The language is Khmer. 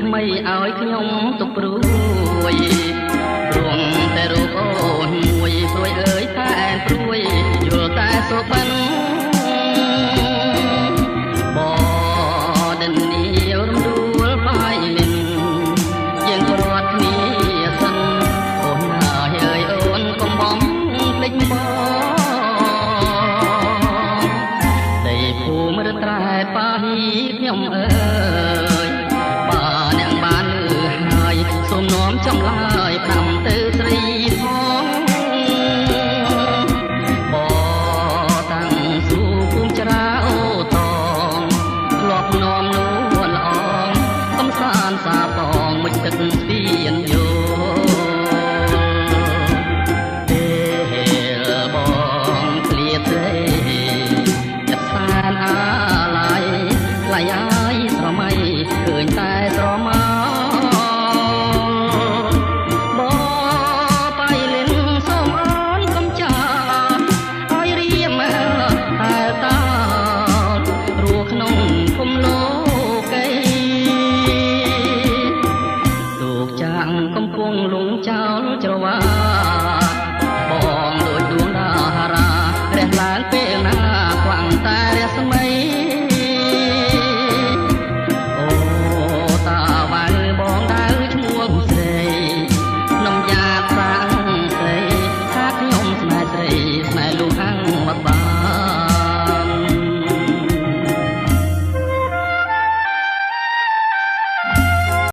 ថ្មីឲ្យខ្ញុំទុកព្រួយព្រមតែរូបអូនមួយព្រួយអើយតែព្រួយយល់តែសុបិនបដិននេះរំដួលបាយមិនយើងក៏រត់គ្នាសិនអូនហើយអើយអូនកុំបំភ្លេចបងដីភូមិរត្រែប៉ាហ៊ីខ្ញុំអើយអ្នកបានលឺហើយសូមនាំចំឡើយផ្ដាំទៅស្រីផងបតាំងស៊ូគុំច្រាអូតងធ្លាប់នាំនួនល្អងកំសាន្តសាបងមុជទឹកស្ពានយោពេលបងឃ្លាតទេចិត្តសានអាឡ័យថ្លៃ